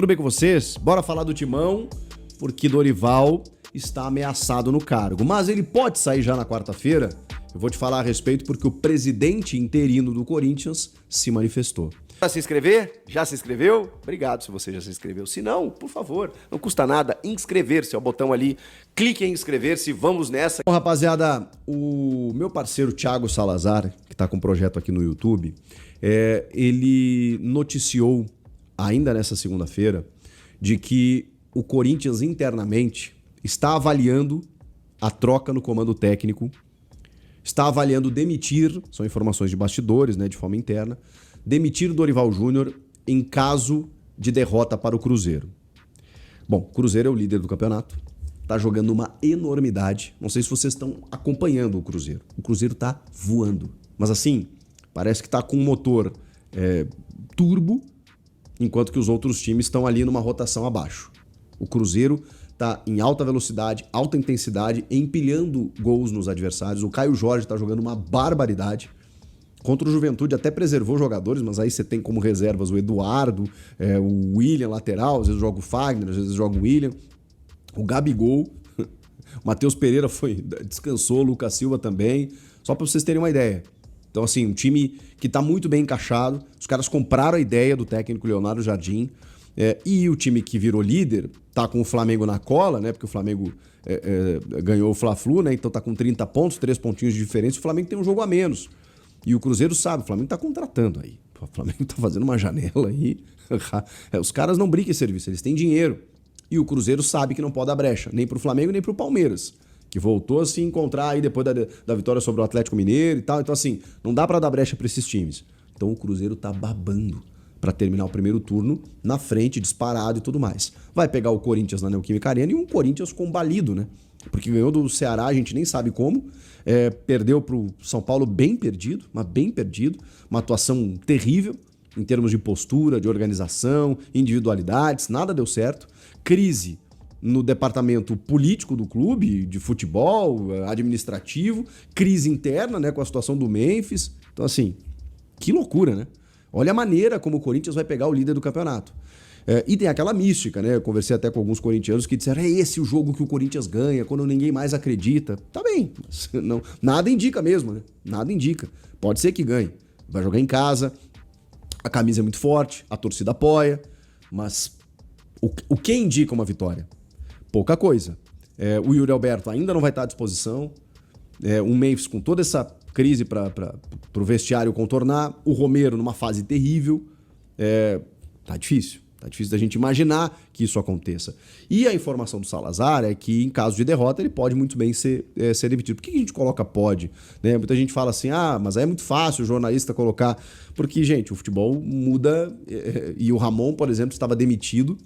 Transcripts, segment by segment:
Tudo bem com vocês? Bora falar do Timão, porque Dorival está ameaçado no cargo. Mas ele pode sair já na quarta-feira? Eu vou te falar a respeito porque o presidente interino do Corinthians se manifestou. Já se inscrever? Já se inscreveu? Obrigado se você já se inscreveu. Se não, por favor, não custa nada inscrever-se. É o botão ali, clique em inscrever-se, vamos nessa. Bom, rapaziada, o meu parceiro Thiago Salazar, que está com um projeto aqui no YouTube, ele noticiou ainda nessa segunda-feira de que o Corinthians internamente está avaliando a troca no comando técnico, está avaliando demitir, são informações de bastidores, né, de forma interna, demitir o Dorival Júnior em caso de derrota para o Cruzeiro. Bom, o Cruzeiro é o líder do campeonato, tá jogando uma enormidade. Não sei se vocês estão acompanhando o Cruzeiro. O Cruzeiro tá voando, mas assim, parece que tá com um motor turbo, enquanto que os outros times estão ali numa rotação abaixo. O Cruzeiro tá em alta velocidade, alta intensidade, empilhando gols nos adversários. O Caio Jorge tá jogando uma barbaridade. Contra o Juventude até preservou jogadores, mas aí você tem como reservas o Eduardo, o William lateral, às vezes joga o Fagner, às vezes joga o William, o Gabigol, o Matheus Pereira descansou, o Lucas Silva também, só para vocês terem uma ideia. Então assim, um time que tá muito bem encaixado, os caras compraram a ideia do técnico Leonardo Jardim, e o time que virou líder tá com o Flamengo na cola, né? Porque o Flamengo ganhou o Fla-Flu, né? Então tá com 30 pontos, 3 pontinhos de diferença, o Flamengo tem um jogo a menos. E o Cruzeiro sabe, o Flamengo tá contratando aí. O Flamengo tá fazendo uma janela aí. Os caras não brincam em serviço, eles têm dinheiro. E o Cruzeiro sabe que não pode dar brecha, nem pro Flamengo, nem pro Palmeiras, que voltou a se encontrar aí depois da vitória sobre o Atlético Mineiro e tal. Então assim, não dá pra dar brecha pra esses times. Então o Cruzeiro tá babando pra terminar o primeiro turno na frente, disparado e tudo mais. Vai pegar o Corinthians na Neoquímica Arena e um Corinthians combalido, né? Porque ganhou do Ceará, a gente nem sabe como. Perdeu pro São Paulo bem perdido, mas bem perdido. Uma atuação terrível em termos de postura, de organização, individualidades, nada deu certo. Crise no departamento político do clube, de futebol, administrativo. Crise interna, né, com a situação do Memphis. Então assim, que loucura, né? Olha a maneira como o Corinthians vai pegar o líder do campeonato. E tem aquela mística, né? Eu conversei até com alguns corintianos que disseram: é esse o jogo que o Corinthians ganha, quando ninguém mais acredita. Tá bem, mas não, nada indica mesmo, né? Nada indica. Pode ser que ganhe. Vai jogar em casa, a camisa é muito forte, a torcida apoia, mas o que indica uma vitória? Pouca coisa. O Yuri Alberto ainda não vai estar à disposição. O Memphis com toda essa crise para o vestiário contornar. O Romero numa fase terrível. Tá difícil. Tá difícil da gente imaginar que isso aconteça. E a informação do Salazar é que, em caso de derrota, ele pode muito bem ser demitido. Por que a gente coloca pode? Né? Muita gente fala assim, mas aí é muito fácil o jornalista colocar. Porque, gente, o futebol muda. E o Ramon, por exemplo, estava demitido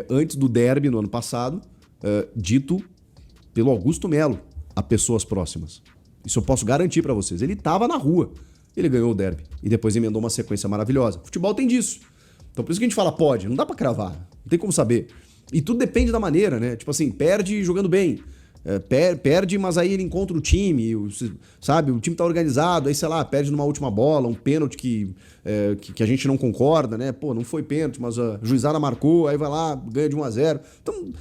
antes do derby no ano passado, dito pelo Augusto Melo a pessoas próximas. Isso eu posso garantir para vocês. Ele estava na rua. Ele ganhou o derby. E depois emendou uma sequência maravilhosa. O futebol tem disso. Então por isso que a gente fala pode, não dá pra cravar, não tem como saber. E tudo depende da maneira, né? Tipo assim, perde jogando bem, perde, mas aí ele encontra o time, sabe? O time tá organizado, aí sei lá, perde numa última bola, um pênalti que a gente não concorda, né? Pô, não foi pênalti, mas a juizada marcou, aí vai lá, ganha de 1-0. Então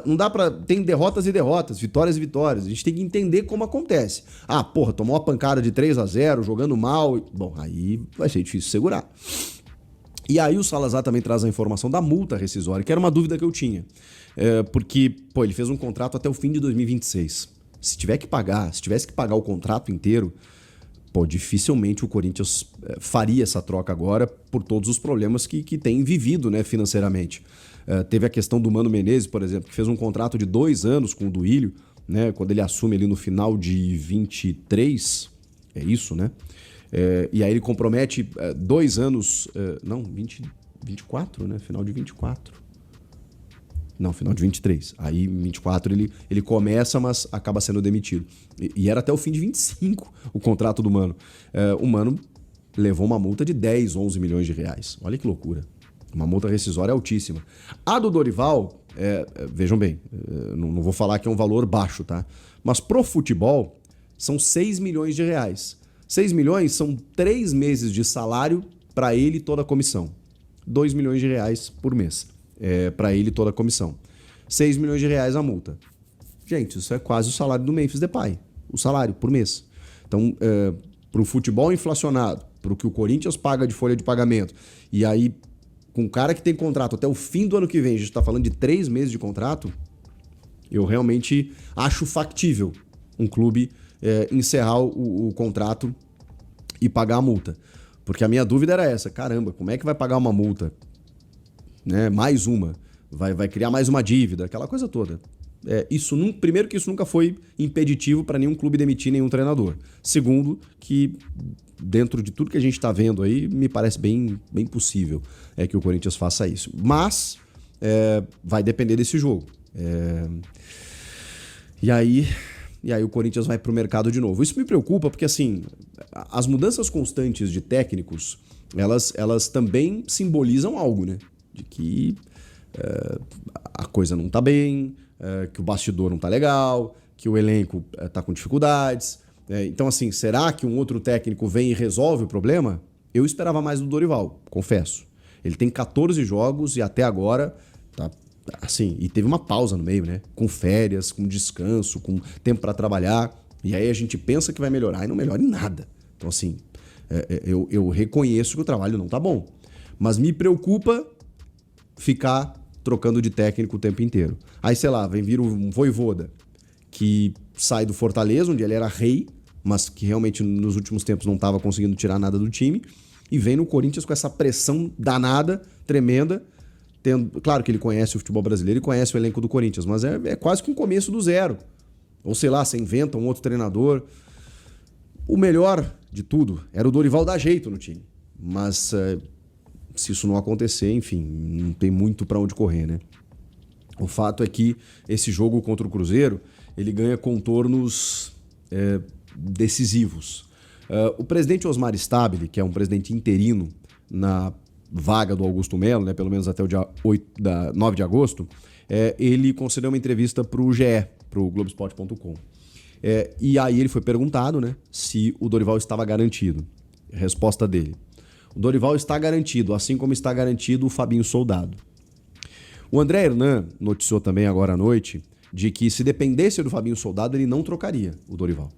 não dá pra... Tem derrotas e derrotas, vitórias e vitórias. A gente tem que entender como acontece. Porra, tomou uma pancada de 3-0, jogando mal. Bom, aí vai ser difícil segurar. E aí o Salazar também traz a informação da multa rescisória, que era uma dúvida que eu tinha. Porque, ele fez um contrato até o fim de 2026. Se tivesse que pagar o contrato inteiro, dificilmente o Corinthians faria essa troca agora por todos os problemas que tem vivido, né, financeiramente. Teve a questão do Mano Menezes, por exemplo, que fez um contrato de 2 anos com o Duílio, né, quando ele assume ali no final de 23, é isso, né? E aí ele compromete 2 anos... 24, né? Final de 24. Não, final de 23. Aí em 24 ele começa, mas acaba sendo demitido. E era até o fim de 25 o contrato do Mano. O Mano levou uma multa de 10, 11 milhões de reais. Olha que loucura. Uma multa rescisória altíssima. A do Dorival, vejam bem, não vou falar que é um valor baixo, tá? Mas pro futebol são 6 milhões de reais. 6 milhões são 3 meses de salário para ele e toda a comissão. 2 milhões de reais por mês. para ele toda a comissão. 6 milhões de reais a multa. Gente, isso é quase o salário do Memphis Depay. O salário por mês. Então, para o futebol inflacionado, para o que o Corinthians paga de folha de pagamento, e aí, com um cara que tem contrato até o fim do ano que vem, a gente está falando de 3 meses de contrato, eu realmente acho factível um clube encerrar o contrato e pagar a multa. Porque a minha dúvida era essa, caramba, como é que vai pagar uma multa? Né? Mais uma. Vai criar mais uma dívida, aquela coisa toda. Primeiro que isso nunca foi impeditivo para nenhum clube demitir nenhum treinador. Segundo, que dentro de tudo que a gente está vendo aí, me parece bem possível que o Corinthians faça isso. Mas vai depender desse jogo. E aí o Corinthians vai para o mercado de novo. Isso me preocupa porque, assim, as mudanças constantes de técnicos, elas também simbolizam algo, né? De que a coisa não tá bem, que o bastidor não tá legal, que o elenco tá com dificuldades. Então, assim, será que um outro técnico vem e resolve o problema? Eu esperava mais do Dorival, confesso. Ele tem 14 jogos e até agora tá assim, e teve uma pausa no meio, né? Com férias, com descanso, com tempo para trabalhar. E aí a gente pensa que vai melhorar e não melhora em nada. Então, assim, eu reconheço que o trabalho não tá bom. Mas me preocupa ficar trocando de técnico o tempo inteiro. Aí, sei lá, vem vir um Vojvoda que sai do Fortaleza, onde ele era rei, mas que realmente nos últimos tempos não estava conseguindo tirar nada do time, e vem no Corinthians com essa pressão danada, tremenda. Claro que ele conhece o futebol brasileiro e conhece o elenco do Corinthians, mas é quase que um começo do zero. Ou sei lá, você inventa um outro treinador. O melhor de tudo era o Dorival dar jeito no time. Mas se isso não acontecer, enfim, não tem muito para onde correr, né? O fato é que esse jogo contra o Cruzeiro, ele ganha contornos decisivos. O presidente Osmar Stabile, que é um presidente interino na vaga do Augusto Melo, né, pelo menos até o dia 9 de agosto, ele concedeu uma entrevista para o GE, para o Globoesporte.com. E aí ele foi perguntado, né, se o Dorival estava garantido. Resposta dele: o Dorival está garantido, assim como está garantido o Fabinho Soldado. O André Hernan noticiou também agora à noite de que se dependesse do Fabinho Soldado, ele não trocaria o Dorival.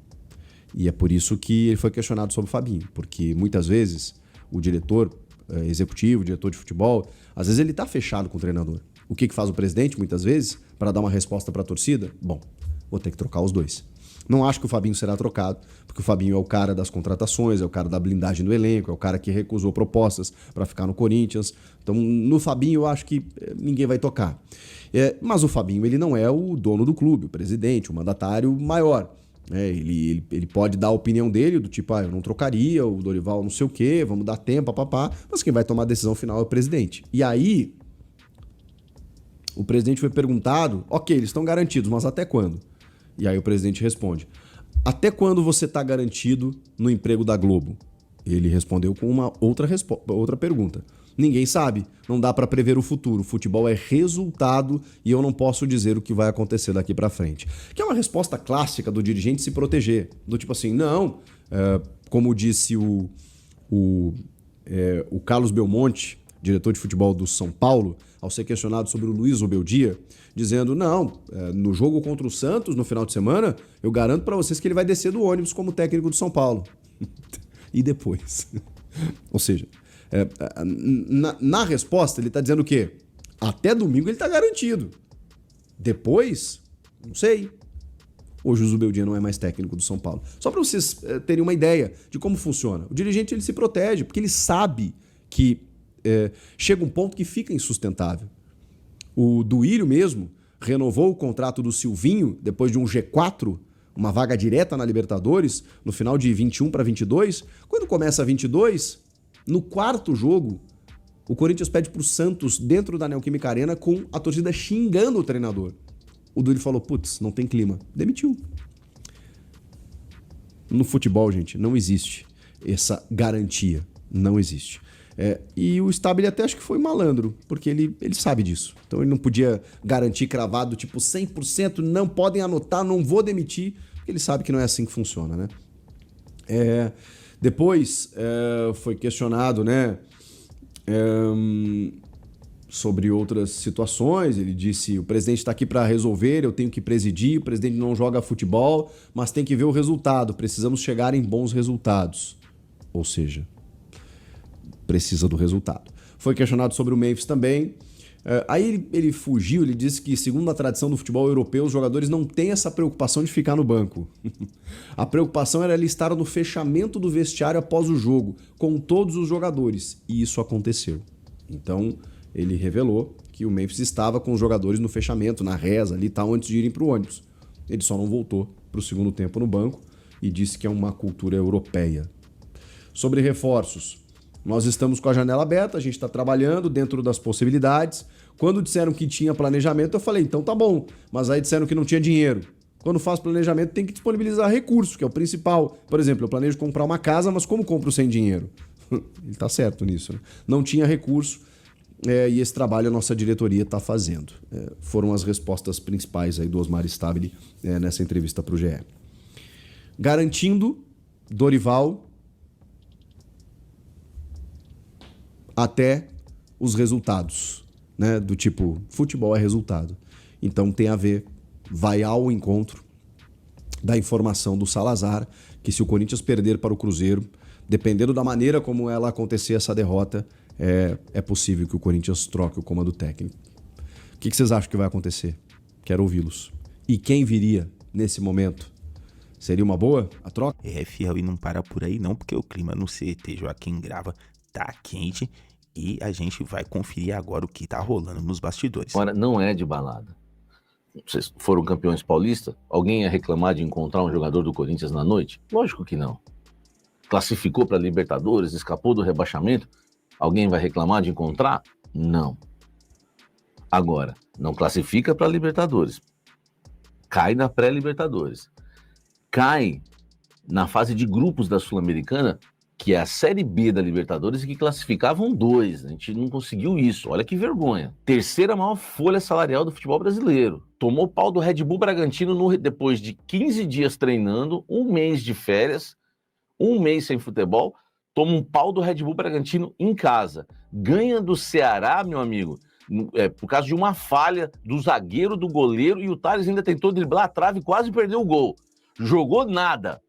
E é por isso que ele foi questionado sobre o Fabinho, porque muitas vezes o diretor executivo, diretor de futebol, às vezes ele tá fechado com o treinador. O que faz o presidente, muitas vezes, para dar uma resposta para a torcida? Bom, vou ter que trocar os dois. Não acho que o Fabinho será trocado, porque o Fabinho é o cara das contratações, é o cara da blindagem do elenco, é o cara que recusou propostas para ficar no Corinthians. Então, no Fabinho, eu acho que ninguém vai tocar. Mas o Fabinho, ele não é o dono do clube, o presidente, o mandatário maior. Ele pode dar a opinião dele, do tipo, eu não trocaria, o Dorival não sei o quê, vamos dar tempo, papapá, mas quem vai tomar a decisão final é o presidente. E aí, o presidente foi perguntado, ok, eles estão garantidos, mas até quando? E aí o presidente responde: até quando você está garantido no emprego da Globo? Ele respondeu com uma outra pergunta. Ninguém sabe, não dá para prever o futuro. O futebol é resultado e eu não posso dizer o que vai acontecer daqui para frente. Que é uma resposta clássica do dirigente se proteger. Do tipo assim, não, como disse o Carlos Belmonte, diretor de futebol do São Paulo, ao ser questionado sobre o Luiz Obeldia, dizendo, não, no jogo contra o Santos, no final de semana, eu garanto para vocês que ele vai descer do ônibus como técnico do São Paulo. E depois? Ou seja, na resposta ele está dizendo o quê? Até domingo ele está garantido. Depois, não sei. Hoje o Zubeldia não é mais técnico do São Paulo. Só para vocês terem uma ideia de como funciona. O dirigente ele se protege porque ele sabe que chega um ponto que fica insustentável. O Duílio mesmo renovou o contrato do Silvinho depois de um G4, uma vaga direta na Libertadores, no final de 21 para 22. Quando começa a 22, no quarto jogo, o Corinthians pede pro Santos dentro da Neoquímica Arena com a torcida xingando o treinador. O Duílio falou, putz, não tem clima. Demitiu. No futebol, gente, não existe essa garantia. Não existe. E o Stabile até acho que foi malandro, porque ele sabe disso. Então ele não podia garantir cravado, tipo 100%, não podem anotar, não vou demitir, porque ele sabe que não é assim que funciona, né? Depois foi questionado, né? sobre outras situações. Ele disse: o presidente está aqui para resolver, eu tenho que presidir, o presidente não joga futebol, mas tem que ver o resultado, precisamos chegar em bons resultados. Ou seja, precisa do resultado. Foi questionado sobre o Memphis também. Aí ele fugiu, ele disse que, segundo a tradição do futebol europeu, os jogadores não têm essa preocupação de ficar no banco. A preocupação era ele estar no fechamento do vestiário após o jogo, com todos os jogadores, e isso aconteceu. Então, ele revelou que o Memphis estava com os jogadores no fechamento, na reza, ali tal, antes de irem para o ônibus. Ele só não voltou para o segundo tempo no banco e disse que é uma cultura europeia. Sobre reforços, nós estamos com a janela aberta, a gente está trabalhando dentro das possibilidades. Quando disseram que tinha planejamento, eu falei, então tá bom, mas aí disseram que não tinha dinheiro. Quando faz planejamento, tem que disponibilizar recurso, que é o principal. Por exemplo, eu planejo comprar uma casa, mas como compro sem dinheiro? Ele tá certo nisso, né? Não tinha recurso, e esse trabalho a nossa diretoria está fazendo. Foram as respostas principais aí do Osmar Stabile nessa entrevista para o GE. Garantindo Dorival até os resultados, né? Do tipo, futebol é resultado. Então tem a ver, vai ao encontro da informação do Salazar, que se o Corinthians perder para o Cruzeiro, dependendo da maneira como ela acontecer essa derrota, é possível que o Corinthians troque o comando técnico. O que vocês acham que vai acontecer? Quero ouvi-los. E quem viria nesse momento? Seria uma boa a troca? Fiel, e não para por aí não, porque o clima no CT Joaquim Grava tá quente e a gente vai conferir agora o que tá rolando nos bastidores. Agora, não é de balada. Vocês foram campeões paulistas? Alguém ia reclamar de encontrar um jogador do Corinthians na noite? Lógico que não. Classificou para Libertadores, escapou do rebaixamento? Alguém vai reclamar de encontrar? Não. Agora, não classifica para Libertadores. Cai na pré-Libertadores. Cai na fase de grupos da Sul-Americana, que é a Série B da Libertadores, e que classificavam 2. A gente não conseguiu isso. Olha que vergonha. Terceira maior folha salarial do futebol brasileiro. Tomou pau do Red Bull Bragantino depois de 15 dias treinando, um mês de férias, um mês sem futebol, toma um pau do Red Bull Bragantino em casa. Ganha do Ceará, meu amigo, por causa de uma falha do zagueiro, do goleiro, e o Thales ainda tentou driblar a trave e quase perdeu o gol. Jogou nada.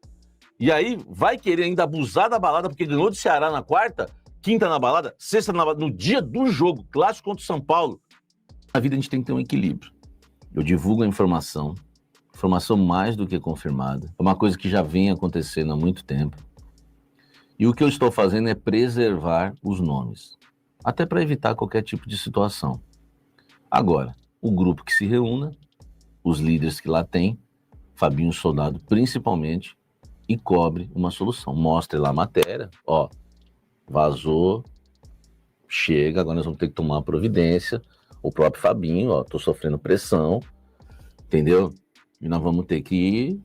E aí vai querer ainda abusar da balada, porque ganhou do Ceará na quarta, quinta na balada, sexta na balada, no dia do jogo, clássico contra o São Paulo. Na vida a gente tem que ter um equilíbrio. Eu divulgo a informação mais do que confirmada. É uma coisa que já vem acontecendo há muito tempo. E o que eu estou fazendo é preservar os nomes, até para evitar qualquer tipo de situação. Agora, o grupo que se reúna, os líderes que lá tem, Fabinho Soldado principalmente, e cobre uma solução. Mostre lá a matéria, ó, vazou, chega, agora nós vamos ter que tomar providência. O próprio Fabinho, ó, tô sofrendo pressão, entendeu? E nós vamos ter que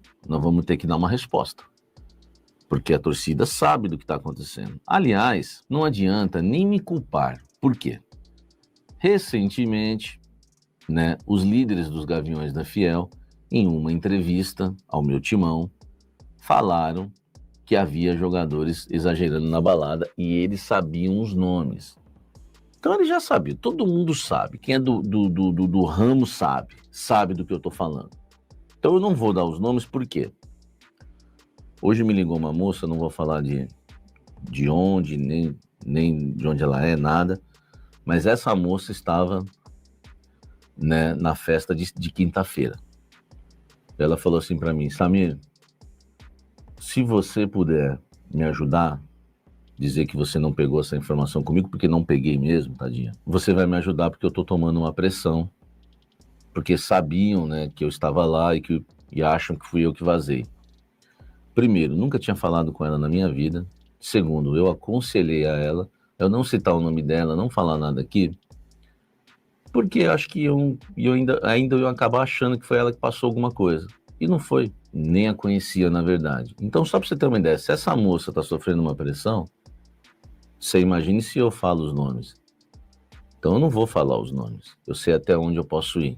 dar uma resposta. Porque a torcida sabe do que está acontecendo. Aliás, não adianta nem me culpar. Por quê? Recentemente, né, os líderes dos Gaviões da Fiel, em uma entrevista ao meu timão, falaram que havia jogadores exagerando na balada e eles sabiam os nomes. Então eles já sabiam, todo mundo sabe. Quem é do ramo sabe do que eu estou falando. Então eu não vou dar os nomes, por quê? Hoje me ligou uma moça, não vou falar de onde, nem de onde ela é, nada, mas essa moça estava, né, na festa de quinta-feira. Ela falou assim para mim: Samir, se você puder me ajudar, dizer que você não pegou essa informação comigo, porque não peguei mesmo, tadinha, você vai me ajudar porque eu tô tomando uma pressão, porque sabiam, né, que eu estava lá e acham que fui eu que vazei. Primeiro, nunca tinha falado com ela na minha vida. Segundo, eu aconselhei a ela eu não citar o nome dela, não falar nada aqui, porque eu acho que eu ainda ia acabar achando que foi ela que passou alguma coisa. E não foi, nem a conhecia na verdade. Então, só para você ter uma ideia, se essa moça está sofrendo uma pressão, você imagine se eu falo os nomes. Então eu não vou falar os nomes, eu sei até onde eu posso ir.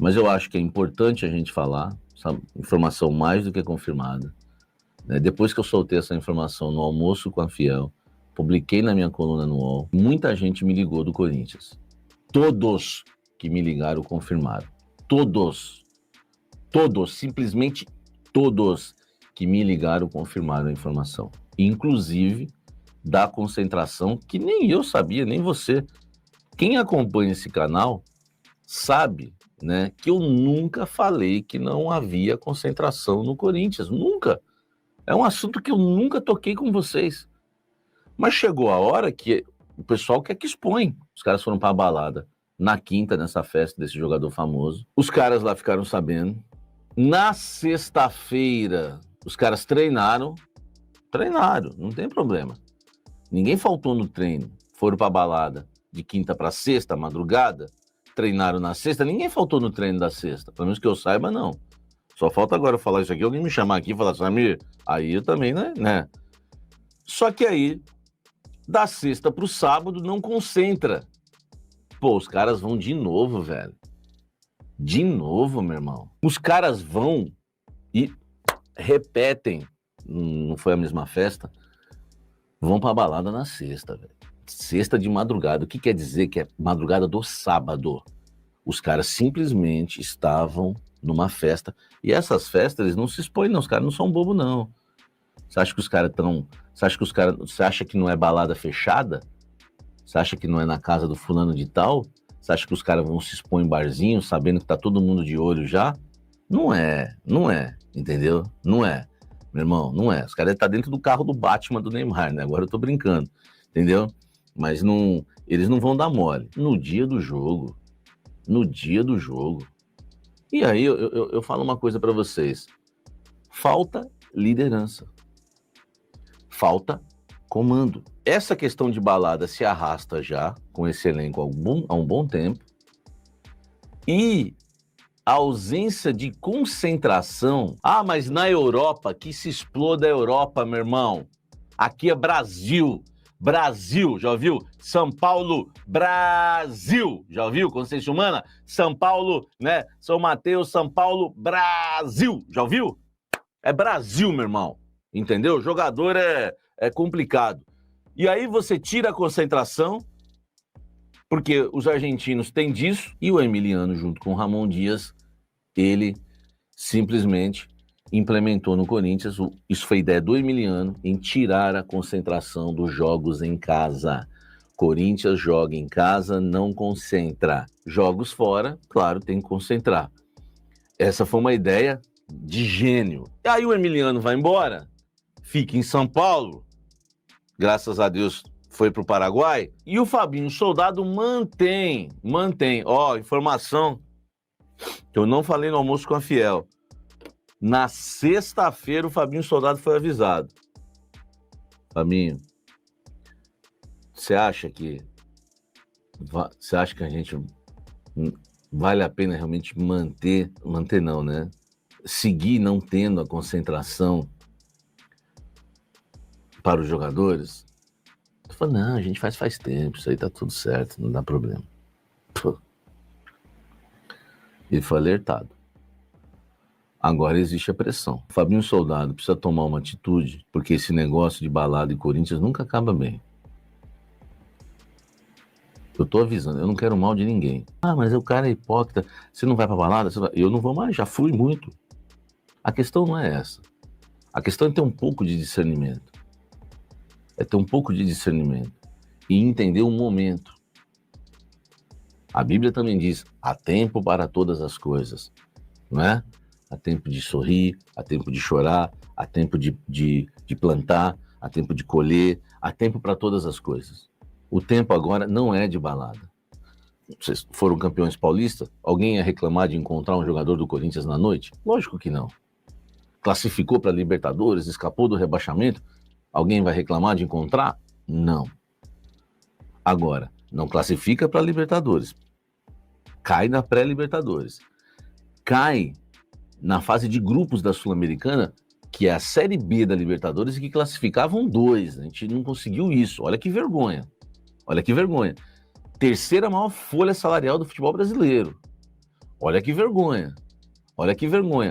Mas eu acho que é importante a gente falar, essa informação mais do que confirmada. Né? Depois que eu soltei essa informação no almoço com a Fiel, publiquei na minha coluna no UOL, muita gente me ligou do Corinthians. Todos que me ligaram confirmaram. Todos, simplesmente todos que me ligaram confirmaram a informação. Inclusive da concentração, que nem eu sabia, nem você. Quem acompanha esse canal sabe, né, que eu nunca falei que não havia concentração no Corinthians. Nunca. É um assunto que eu nunca toquei com vocês. Mas chegou a hora que o pessoal quer que expõe. Os caras foram pra balada na quinta, nessa festa desse jogador famoso. Os caras lá ficaram sabendo. Na sexta-feira, os caras treinaram, não tem problema. Ninguém faltou no treino. Foram pra balada de quinta pra sexta, madrugada, treinaram na sexta, ninguém faltou no treino da sexta. Pelo menos que eu saiba, não. Só falta agora eu falar isso aqui, alguém me chamar aqui e falar, Samir, aí eu também, né? Só que aí, da sexta pro sábado, não concentra. Pô, os caras vão de novo, velho. De novo, meu irmão. Os caras vão e repetem. Não foi a mesma festa? Vão pra balada na sexta, velho. Sexta de madrugada. O que quer dizer que é madrugada do sábado? Os caras simplesmente estavam numa festa. E essas festas, eles não se expõem, não. Os caras não são bobo, não. Você acha que os caras estão... Você acha que não é balada fechada? Você acha que não é na casa do fulano de tal? Você acha que os caras vão se expor em barzinho, sabendo que tá todo mundo de olho já? Não é, entendeu? Não é, meu irmão, não é. Os caras estão dentro do carro do Batman do Neymar, né? Agora eu tô brincando, entendeu? Mas não, eles não vão dar mole. No dia do jogo. E aí eu falo uma coisa pra vocês. Falta liderança. Falta comando. Essa questão de balada se arrasta já com esse elenco há um bom tempo. E a ausência de concentração. Ah, mas na Europa, que se exploda a Europa, meu irmão. Aqui é Brasil. Brasil, já ouviu? São Paulo, Brasil. Já ouviu? Consciência Humana? São Paulo, né? São Mateus, São Paulo, Brasil. Já ouviu? É Brasil, meu irmão. Entendeu? Jogador é complicado. E aí você tira a concentração, porque os argentinos têm disso, e o Emiliano, junto com o Ramon Dias, ele simplesmente implementou no Corinthians, isso foi ideia do Emiliano, em tirar a concentração dos jogos em casa. Corinthians joga em casa, não concentra. Jogos fora, claro, tem que concentrar. Essa foi uma ideia de gênio. E aí o Emiliano vai embora, fica em São Paulo, graças a Deus foi para o Paraguai, e o Fabinho Soldado mantém. Ó, informação que eu não falei no almoço com a Fiel. Na sexta-feira o Fabinho Soldado foi avisado. Fabinho, você acha que a gente vale a pena realmente manter não, né? Seguir não tendo a concentração para os jogadores? Eu falei, não, a gente faz tempo, isso aí tá tudo certo, não dá problema. Pô. Ele foi alertado. Agora existe a pressão. O Fabinho Soldado precisa tomar uma atitude, porque esse negócio de balada e Corinthians nunca acaba bem. Eu tô avisando, eu não quero mal de ninguém. Ah, mas o cara é hipócrita, você não vai pra balada? Eu não vou mais, já fui muito. A questão não é essa. A questão é ter um pouco de discernimento. E entender o momento. A Bíblia também diz, há tempo para todas as coisas, não é? Há tempo de sorrir, há tempo de chorar, há tempo de plantar, há tempo de colher, há tempo para todas as coisas. O tempo agora não é de balada. Vocês foram campeões paulistas? Alguém ia reclamar de encontrar um jogador do Corinthians na noite? Lógico que não. Classificou para Libertadores, escapou do rebaixamento? Alguém vai reclamar de encontrar? Não. Agora, não classifica para Libertadores. Cai na pré-Libertadores. Cai na fase de grupos da Sul-Americana, que é a Série B da Libertadores, e que classificavam 2. A gente não conseguiu isso. Olha que vergonha. Terceira maior folha salarial do futebol brasileiro. Olha que vergonha.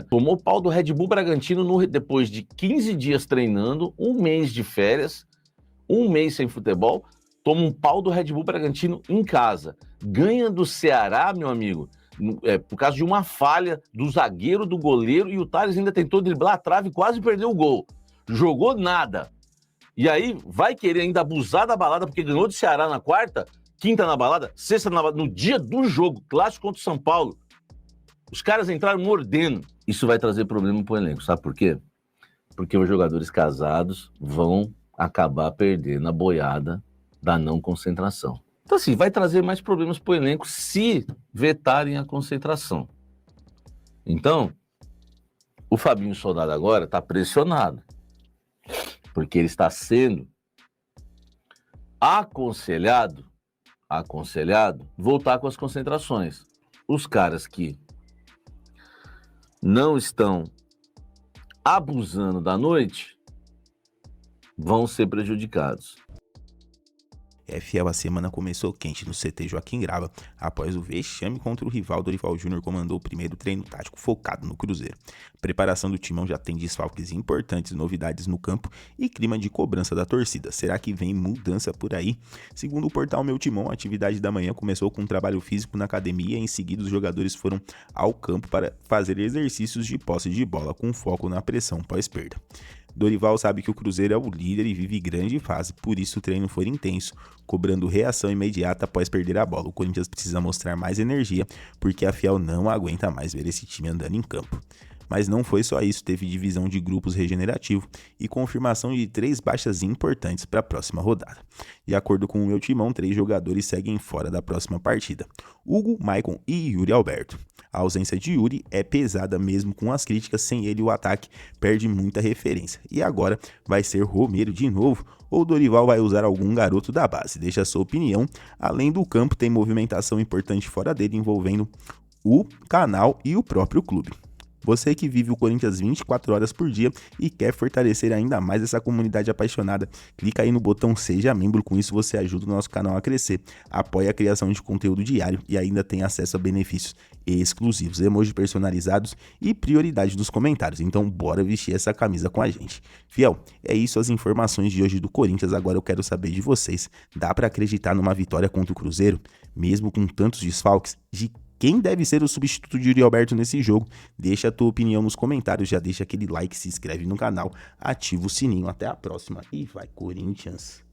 Tomou pau do Red Bull Bragantino depois de 15 dias treinando, um mês de férias, um mês sem futebol, toma um pau do Red Bull Bragantino em casa, ganha do Ceará, meu amigo, por causa de uma falha do zagueiro, do goleiro, e o Tales ainda tentou driblar a trave e quase perdeu o gol. Jogou nada. E aí vai querer ainda abusar da balada, porque ganhou do Ceará na quarta, quinta na balada, sexta na balada, no dia do jogo, clássico contra o São Paulo. Os caras entraram mordendo. Isso vai trazer problema pro elenco, sabe por quê? Porque os jogadores casados vão acabar perdendo a boiada da não concentração. Então, assim, vai trazer mais problemas pro elenco se vetarem a concentração. Então, o Fabinho Soldado agora está pressionado, porque ele está sendo aconselhado voltar com as concentrações. Os caras que não estão abusando da noite vão ser prejudicados. Fiel, a semana começou quente no CT Joaquim Grava, após o vexame contra o rival. Dorival Júnior comandou o primeiro treino tático focado no Cruzeiro. A preparação do timão já tem desfalques importantes, novidades no campo e clima de cobrança da torcida. Será que vem mudança por aí? Segundo o portal Meu Timão, a atividade da manhã começou com um trabalho físico na academia e em seguida os jogadores foram ao campo para fazer exercícios de posse de bola com foco na pressão pós-perda. Dorival sabe que o Cruzeiro é o líder e vive grande fase, por isso o treino foi intenso, cobrando reação imediata após perder a bola. O Corinthians precisa mostrar mais energia, porque a Fiel não aguenta mais ver esse time andando em campo. Mas não foi só isso, teve divisão de grupos regenerativo e confirmação de 3 baixas importantes para a próxima rodada. De acordo com o Meu Timão, 3 jogadores seguem fora da próxima partida: Hugo, Maicon e Yuri Alberto. A ausência de Yuri é pesada mesmo com as críticas, sem ele o ataque perde muita referência. E agora vai ser Romero de novo ou Dorival vai usar algum garoto da base? Deixa a sua opinião. Além do campo, tem movimentação importante fora dele envolvendo o canal e o próprio clube. Você que vive o Corinthians 24 horas por dia e quer fortalecer ainda mais essa comunidade apaixonada, clica aí no botão Seja Membro, com isso você ajuda o nosso canal a crescer, apoia a criação de conteúdo diário e ainda tem acesso a benefícios exclusivos, emojis personalizados e prioridade nos comentários. Então bora vestir essa camisa com a gente. Fiel, é isso as informações de hoje do Corinthians. Agora eu quero saber de vocês, dá para acreditar numa vitória contra o Cruzeiro, mesmo com tantos desfalques? De quem deve ser o substituto de Yuri Alberto nesse jogo? Deixa a tua opinião nos comentários, já deixa aquele like, se inscreve no canal, ativa o sininho. Até a próxima e vai Corinthians!